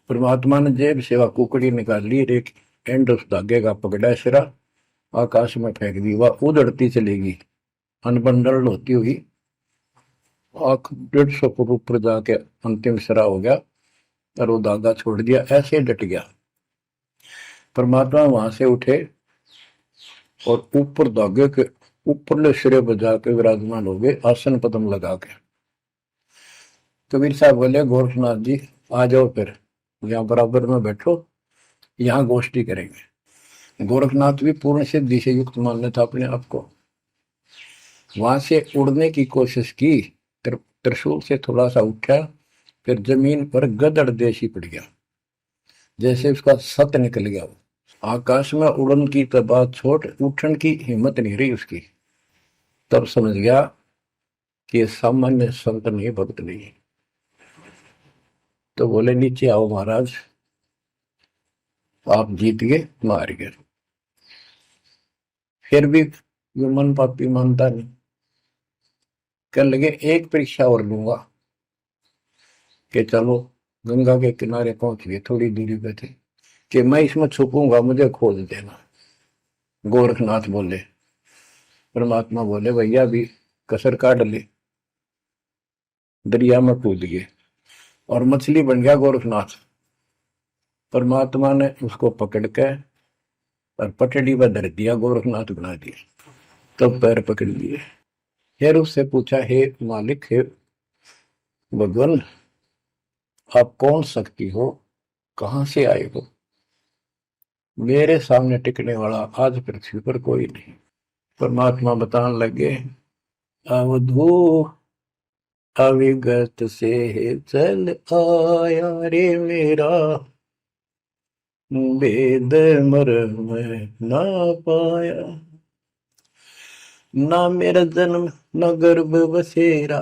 परमात्मा ने जेब से वह कुकड़ी निकाल ली, एक एंड उस धागे का पकड़ा, सिरा आकाश में फेंक दी, वह उड़ती चलेगी अनबंडल होती हुई, 150 फुट ऊपर जाके अंतिम सिरा हो गया, और वो धागा छोड़ दिया, ऐसे डट गया। परमात्मा वहां से उठे और ऊपर धागे के ऊपरले सिरे पर जाके विराजमान हो गए, आसन पद्म लगा के। कबीर साहब बोले गोरखनाथ जी आ जाओ, फिर यहाँ बराबर में बैठो, यहाँ गोष्ठी करेंगे। गोरखनाथ भी पूर्ण सिद्धि से युक्त मान लेता अपने आप को, वहां से उड़ने की कोशिश की, त्रिशूल से थोड़ा सा उठा, फिर जमीन पर गदड़ देशी पड़ गया, जैसे उसका सत निकल गया। आकाश में उड़न की तो बात छोड़, उठन की हिम्मत नहीं रही उसकी। तब समझ गया कि ये सामान्य संत नहीं, भक्त नहीं। तो बोले नीचे आओ महाराज, आप जीत गए, मार गए। फिर भी ये मन पापी मानता नहीं, कहने लगे एक परीक्षा और लूंगा, कि चलो गंगा के किनारे पहुंच गए, थोड़ी दूरी पे थे, कि मैं इसमें छुपूंगा, मुझे खोज देना। गोरखनाथ बोले, परमात्मा बोले भैया भी कसर काट ले, दरिया में कूद गए और मछली बन गया गोरखनाथ। परमात्मा ने उसको पकड़ के और पटड़ी पर धर दिया, गोरखनाथ बना दिया। तब पैर पकड़ लिए। फिर उससे पूछा, हे मालिक, हे भगवान, आप कौन शक्ति हो, कहां से आए हो? मेरे सामने टिकने वाला आज पृथ्वी पर कोई नहीं। परमात्मा बताने लगे, अवधू अविगत से चल आया रे मेरा, वेद मर्म ना पाया। ना मेरा जन्म न गर्भ बसेरा,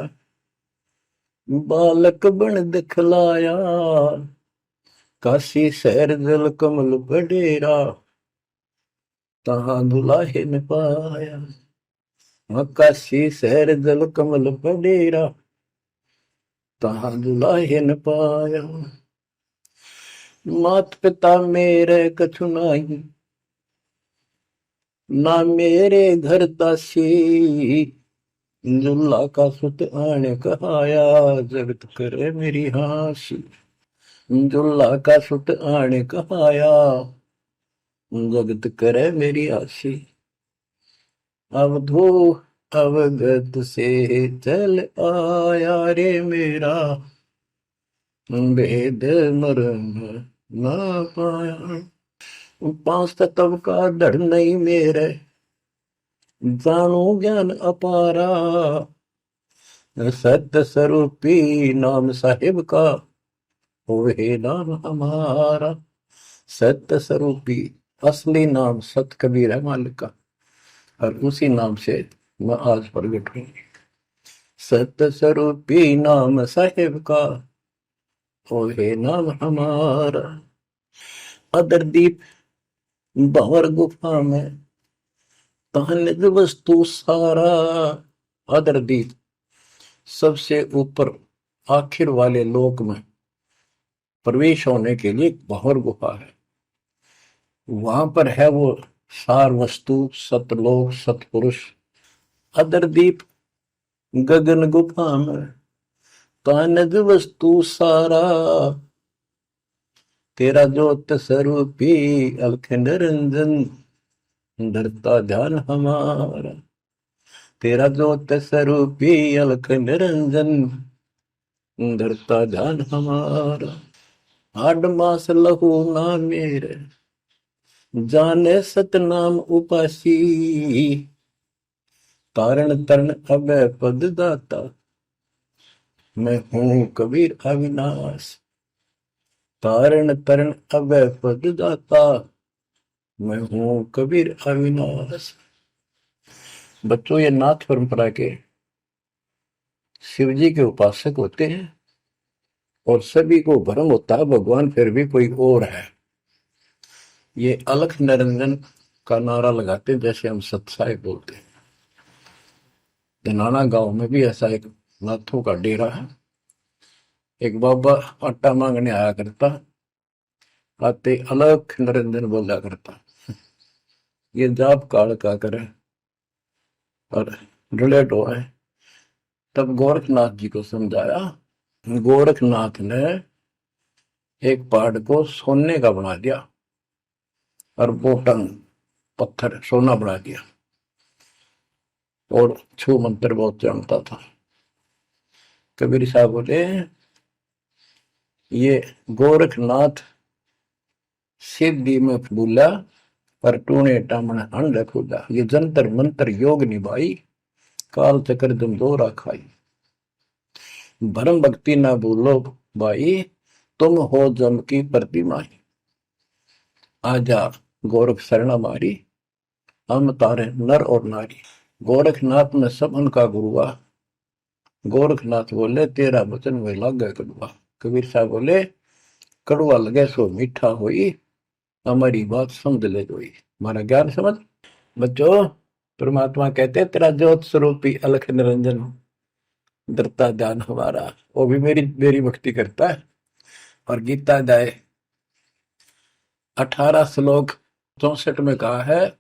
बालक बन दिखलाया। काशी शहर जल कमल बडेरा, तहां दुलाहे न पाया। काशी शहर जल कमल बडेरा, तहां दुलाहे न पाया। मात पिता मेरे कछु नाही, ना मेरे घर तासी। जुल्ला का सुत आने कहाया, जगत करे मेरी हासी। जुल्ला का सुत आने कहाया, जगत करे मेरी हासी। अवधू अवगत से चल आया रे मेरा, वेद मर्म ना पाया। पांच तत्व का धड़ नहीं मेरे, जानो ज्ञान अपारा। सत्य स्वरूपी नाम साहिब का, वही नाम हमारा। सत्य स्वरूपी असली नाम सत कबीर है मालिक का, और उसी नाम से मैं आज प्रगट हूं। सत्य स्वरूपी नाम साहिब का, वही नाम हमारा। अदरदीप भंवर गुफा में, तहनिज वस्तु सारा। अदरदीप सबसे ऊपर आखिर वाले लोक में प्रवेश होने के लिए भंवर गुफा है। वहां पर है वो सार वस्तु, सतलोक, सतपुरुष। अदरदीप गगन गुफा में, तहनिज वस्तु सारा। तेरा ज्योत स्वरूपी अलख निरंजन, धरता ध्यान हमारा। तेरा ज्योत स्वरूपी अलख निरंजन, धरता ध्यान हमारा। हाड मास लहू ना मेरे, जाने सतनाम उपासी। तारण तरण अभय पद दाता, मैं हूं कबीर अविनाश। तारण तरण अभय पद दाता, मैं हूं कबीर अविनाश। बच्चों, ये नाथ परंपरा के शिव जी के उपासक होते हैं और सभी को भ्रम होता है भगवान फिर भी कोई और है। ये अलख निरंजन का नारा लगाते हैं, जैसे हम सत्साई बोलते हैं। धनाना गांव में भी ऐसा एक नाथों का डेरा है। एक बाबा आटा मांगने आया करता, आते अलख निरंजन बोला करता। ये जाप काल का करे और डले डोए। तब गोरखनाथ जी को समझाया। गोरखनाथ ने एक पहाड़ को सोने का बना दिया और बोटन पत्थर सोना बना दिया, और छू मंत्र बहुत जानता था। कबीर साहब बोले, ये गोरखनाथ सिद्धि में भूला, पर टूने टामण अंड खुदा। ये जंतर मंत्र योग निभाई, काल चक्र जम दोरा खाई। भरम भक्ति ना भूलो भाई, तुम हो जम की प्रतिमा। आजा गोरख शरण मारी, हम तारे नर और नारी। गोरखनाथ में सब उनका गुरुआ। गोरखनाथ बोले, तेरा वचन में लागे कड़ुआ। कबीर साहब बोले, कड़ुआ लगे सो मीठा होई, हमारी बात समझ ले जोई। हमारा ज्ञान समझ। बच्चों, परमात्मा कहते, तेरा ज्योत स्वरूपी अलख निरंजन, धरता ध्यान हमारा। वो भी मेरी मेरी भक्ति करता है। और गीता अध्याय 18 श्लोक 64 में कहा है,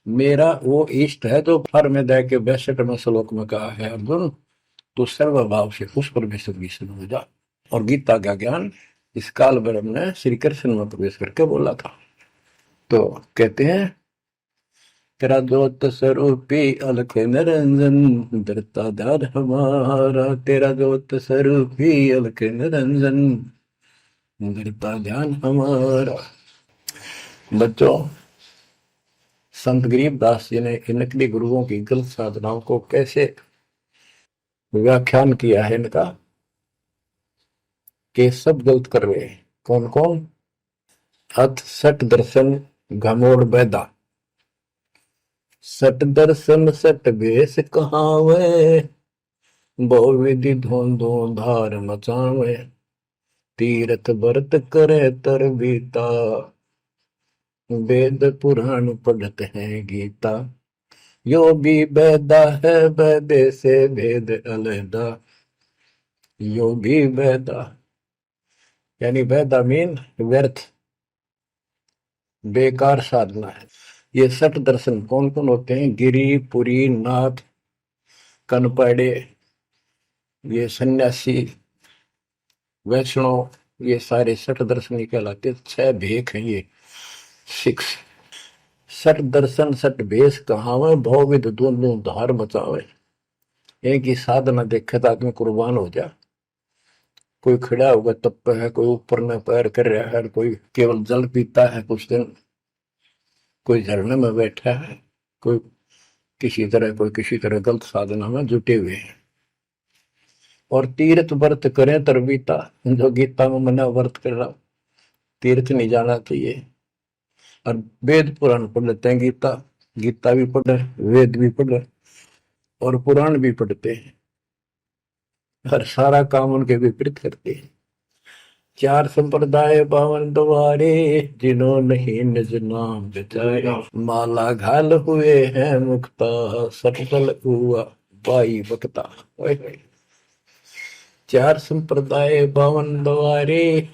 मेरा वो इष्ट है जो फर में दे के 62वें श्लोक में कहा है, अर्जुन तो सर्वभाव से उस परमेश्वर की शरण हो जा। और गीता का ज्ञान इस काल ब्रह्म ने श्री कृष्ण में प्रवेश करके बोला था। तो कहते हैं तेरा ज्योत स्वरूपी अलख निरंजन धरता ध्यान हमारा, तेरा ज्योत स्वरूपी अलख निरंजन धरता ध्यान हमारा। बच्चों, संत गरीबदास जी ने इन नकली गुरुओं की गलत साधनाओं को कैसे व्याख्यान किया है इनका, कि सब गलत कर रहे हैं। कौन कौन? अथ सट दर्शन घमोड़ बैदा, सट दर्शन सट बेस कहावे, बहु विधि धोंधो धार मचावे, तीरथ व्रत करे तर बीता, वेद पुराण पढ़त है गीता, यो भी बैदा है बैदे से भेद अलहदा, यो भी बैदा यानी बैदा मीन व्यर्थ, बेकार साधना है। ये सठ दर्शन कौन कौन होते हैं? गिरी, पुरी, नाथ, कनपड़े, ये सन्यासी, वैष्णव, ये सारे सठ दर्शन कहलाते। 6 भेख हैं ये, 6। सठ दर्शन सठ भेष कहावे, भौविध दोनों धार बचावे। एक ही साधना देखे तो आदमी कुर्बान हो जा। कोई खड़ा होगा तप है, कोई ऊपर में पैर कर रहा है, कोई केवल जल पीता है कुछ दिन, कोई झरने में बैठा है, कोई किसी तरह गलत साधना में जुटे हुए हैं। और तीर्थ व्रत करें तरबीता, जो गीता में मना व्रत कर रहा, तीर्थ नहीं जाना चाहिए। और वेद पुराण पढ़ लेते हैं, गीता भी पढ़ रहे, वेद भी पढ़ रहे और पुराण भी पढ़ते हैं, हर सारा काम उनके विपरीत करते हैं। 4 संप्रदाय पावन द्वारे, जिन्हों नहीं निज नाम बिचारे, माला घाल हुए हैं मुक्ता, सटल हुआ बाई बकता। 4 संप्रदाय पावन द्वारे,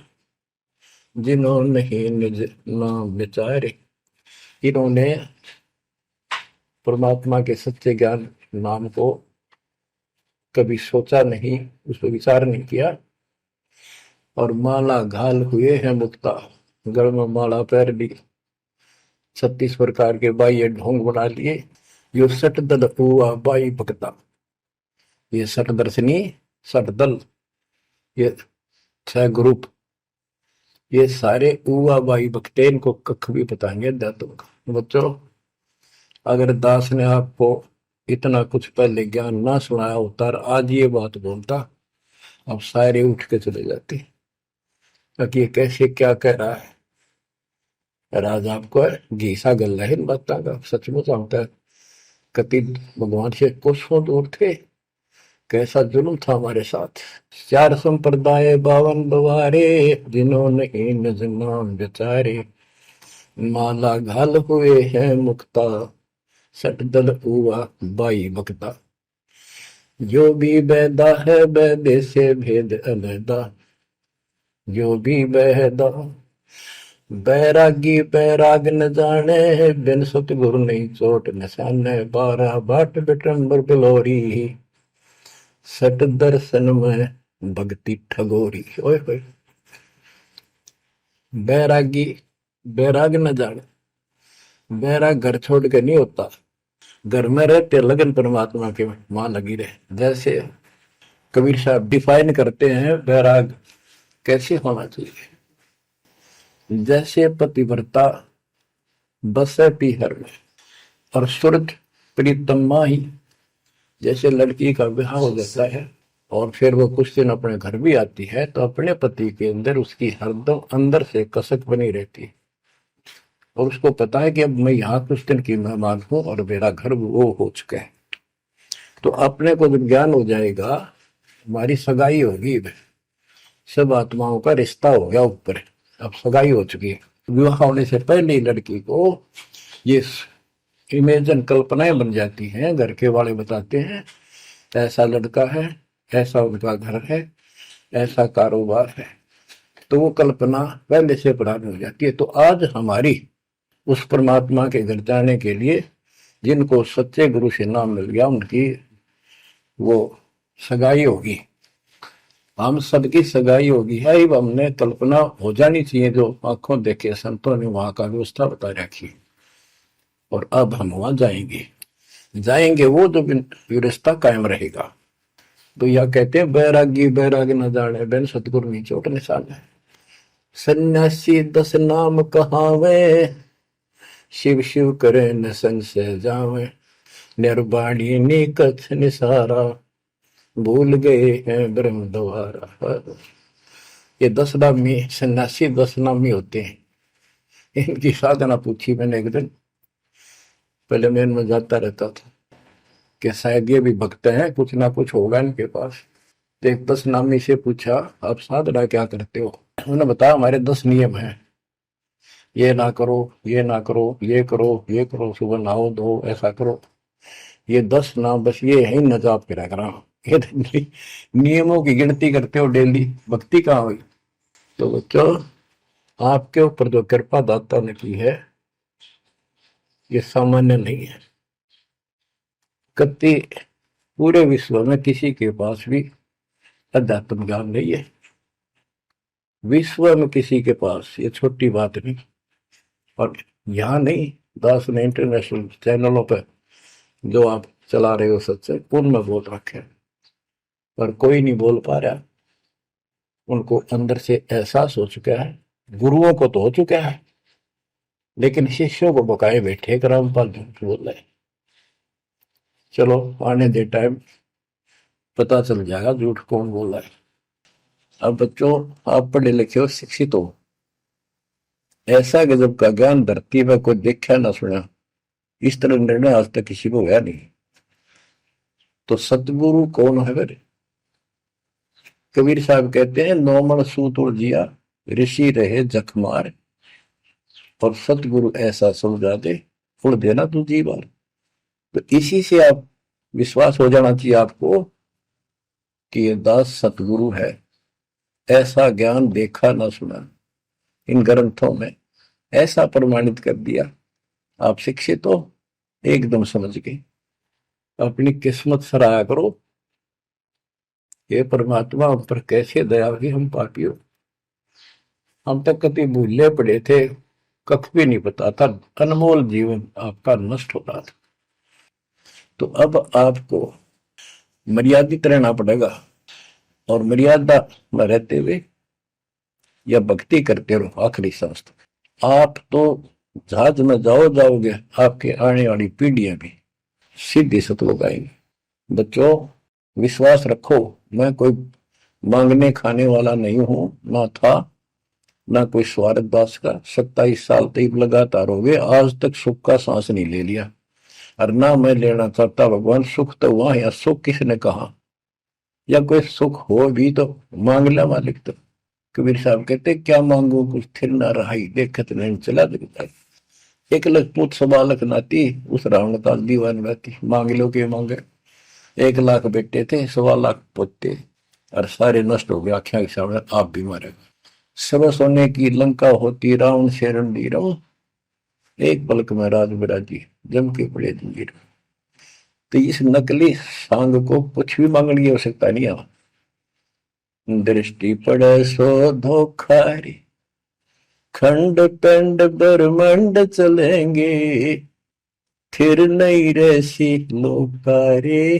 जिन्हों नहीं निज नाम बिचारे। इन्होंने परमात्मा के सच्चे ज्ञान नाम को कभी सोचा नहीं, उस पर विचार नहीं किया, और माला घाल हुए हैं मुक्ता, गल में माला पैर ली, 36 प्रकार के बाह्य ढोंग बना लिए। यो सट दल हुआ बाई भक्ता, ये सट दर्शनी, सट दल, ये 6 ग्रुप, ये सारे उवा बाई भक्ते, इनको कख भी बताएंगे दातुम। बच्चों, अगर दास ने आपको इतना कुछ पहले ज्ञान ना सुनाया होता और आज ये बात बोलता, अब सारे उठ के चले जाते कि ये कैसे क्या कह रहा है। राज आपको घीसा गल है इन बातों का, सचमुच होता है। कति भगवान से कोसों दूर थे, कैसा जुल्म था हमारे साथ। 4 संप्रदाय 52 बवारे, जिन्होंने निज नाम बेचारे, माला घाल हुए हैं मुक्ता, सट दल हुआ बाई बकता, जो भी बैदा है बैदे से भेद अलहदा, जो भी बैदा। बैरागी बैराग न जाने, बिन सतगुरु नहीं चोट निशाने, 12 बाट बिटंबर बिलोरी, सट दर्शन में भक्ति ठगोरी। ओए होए, बैरागी बैराग न जाने, बैराग घर छोड़ के नहीं होता, घर में रहते लगन परमात्मा के वहां लगी रहे। जैसे कबीर साहब डिफाइन करते हैं बैराग कैसे होना चाहिए, जैसे पतिव्रता बसे पीहर में और सुरत प्रीतम ही, जैसे लड़की का विवाह हो जाता है और फिर वो कुछ दिन अपने घर भी आती है, तो अपने पति के अंदर उसकी हरदम अंदर से कसक बनी रहती है, और उसको पता है कि अब मैं यहाँ कुछ दिन की मेहमान हूं और मेरा घर वो हो चुका है। तो अपने को जब ज्ञान हो जाएगा, हमारी सगाई होगी, सब आत्माओं का रिश्ता हो गया ऊपर, अब सगाई हो चुकी है। विवाह होने से पहले ही लड़की को ये इमेजन कल्पनाएं बन जाती हैं, घर के वाले बताते हैं ऐसा लड़का है, ऐसा उनका घर है, ऐसा कारोबार है, तो वो कल्पना पहले से पुरानी हो जाती है। तो आज हमारी उस परमात्मा के घर जाने के लिए जिनको सच्चे गुरु से नाम मिल गया, उनकी वो सगाई होगी, हम सबकी सगाई होगी है। अब हमने कल्पना हो जानी चाहिए, जो आंखों देखे संतों ने वहां का व्यवस्था बता रखी। और अब हम वहां जाएंगे, जाएंगे वो जो रिश्ता कायम रहेगा। तो यह कहते हैं बैरागी बैराग न जाने बिन सतगुरु नहीं चोट निशान है। सन्यासी 10 नाम कहावे, शिव शिव करे न संशय जावे, निर्वाणी नी कछ निसारा, भूल गए हैं ब्रह्म द्वारा। ये 10 नामी सन्यासी 10 नामी होते हैं। इनकी साधना पूछी मैंने एक दिन, पहले मैं इनमें जाता रहता था कि शायद ये भी भक्त हैं, कुछ ना कुछ होगा इनके पास। तो एक 10 नामी से पूछा आप साधना क्या करते हो? उन्होंने बताया हमारे 10 नियम हैं, ये ना करो, ये ना करो, ये करो, ये करो, सुबह नहाओ धो, ऐसा करो। ये 10 नाम बस ये है न जाप करा करा। ये नियमों की गिनती करते हो डेली, भक्ति कहाँ हुई? तो बच्चों, आपके ऊपर जो कृपा दाता ने की है ये सामान्य नहीं है। कति पूरे विश्व में किसी के पास भी अध्यात्म ज्ञान नहीं है, विश्व में किसी के पास, ये छोटी बात नहीं। और यहाँ नहीं, दास ने इंटरनेशनल चैनलों पर जो आप चला रहे हो सत्संग, उनमें बोल रखे हैं, पर कोई नहीं बोल पा रहा। उनको अंदर से एहसास हो चुका है, गुरुओं को तो हो चुका है, लेकिन शिष्यों को बकाए बैठे रामपाल झूठ बोल रहे। चलो आने दे टाइम, पता चल जाएगा झूठ कौन बोल रहा है। अब बच्चों, आप पढ़े लिखे हो, शिक्षित हो, ऐसा गजब का ज्ञान धरती में कोई देखा ना सुना, इस तरह निर्णय आज तक किसी को हुआ नहीं। तो सतगुरु कौन है मेरे? कबीर साहब कहते हैं नौमन सूत जिया, ऋषि रहे जखमार, और सतगुरु ऐसा समझा दे, उड़ देना तू जी बार। तो इसी से आप विश्वास हो जाना चाहिए आपको कि ये दास सतगुरु है। ऐसा ज्ञान देखा ना सुना, इन ग्रंथों में ऐसा प्रमाणित कर दिया। आप शिक्षित हो, एकदम समझ गए। अपनी किस्मत सराहा करो, ये परमात्मा हम पर कैसे दया हुई, हम पापी हो। हम तक कभी भूले पड़े थे, कख भी नहीं पता था, अनमोल जीवन आपका नष्ट हो रहा था। तो अब आपको मर्यादित रहना पड़ेगा, और मर्यादा में रहते हुए या भक्ति करते रहो आखिरी सांस तक। आप तो जहाज में जाओगे, आपके आने वाली पीढ़ियां भी सीधे सतलोक आएंगे। बच्चों, विश्वास रखो, मैं कोई मांगने खाने वाला नहीं हूं, ना था, ना कोई स्वार्थ दास का। 27 साल तक लगातार हो गए, आज तक सुख का सांस नहीं ले लिया, और ना मैं लेना चाहता। भगवान सुख तो वहां, या सुख किसने कहा? या कोई सुख हो भी तो मांग ला मालिक। तो कबीर साहब कहते क्या मांगो कुछ थिर ना रहाई, देखत नहीं चला दिखता। 1 लाख पूत 1.25 लाख नाती, उस रावण का दीवान रहती। मांग लो के मांगे, 1 लाख बेटे थे, 1.25 लाख पोते, और सारे नष्ट हो गए आख्या के सामने। आप भी मारे, सब सोने की लंका होती, रावण से रणधीर, एक पलक में राज बिराजी, जम के पड़े जंजीर। तो इस नकली सांग को कुछ भी मांगने की आवश्यकता नहीं है। दृष्टि पड़े सो धोखारी, खंड पेंड ब्रह्मंड चलेंगे, फिर नहीं रहसी लोकारे,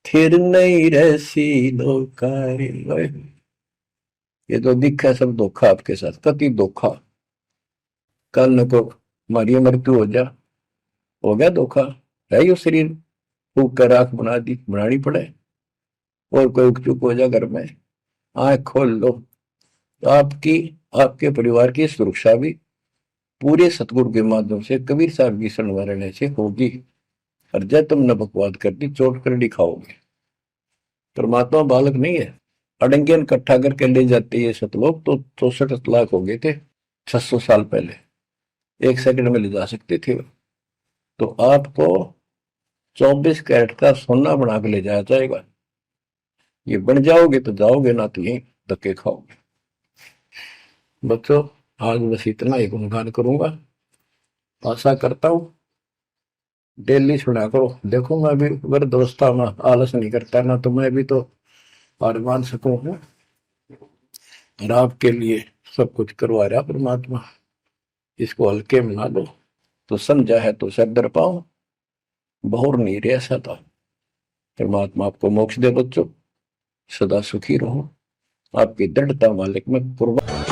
फिर नहीं रहसी लोकारे। ये तो दिखा सब धोखा आपके साथ, कति धोखा। कल न को हमारी मृत्यु हो गया धोखा, है यो शरीर फूक कर राख बना दी, बनानी पड़े। और कोई चुप हो जा घर में, आंख खोल लो, तो आपकी, आपके परिवार की सुरक्षा भी पूरे सतगुरु के माध्यम से, कबीर साहब की शरण रहने से होगी। और जब तुमने बकवाद कर दी, चोट कर दिखाओगे। परमात्मा बालक नहीं है, अड़ंगियन इकट्ठा करके ले जाते ये सतलोक। तो 64 लाख हो गए थे 600 साल पहले, 1 सेकंड में ले जा सकते थे। तो आपको 24 कैरेट का सोना बना के ले जाया जाएगा। ये बन जाओगे तो जाओगे, ना तो यही धक्के खाओगे। बच्चों, आज बस इतना ही गुणगान करूंगा। आशा करता हूं डेली सुना करो। देखो मैं भी वृद्धावस्था में आलस नहीं करता ना, तो मैं भी तो हार मान सकूं। और आपके लिए सब कुछ करवा रहा परमात्मा, इसको हल्के में ना लो। तो समझा है तो सर दर पाओ, बहुर नहीं रह सकता। परमात्मा आपको मोक्ष दे बच्चों, सदा सुखी रहो। आपकी दृढ़ता मालिक में कुर्बान।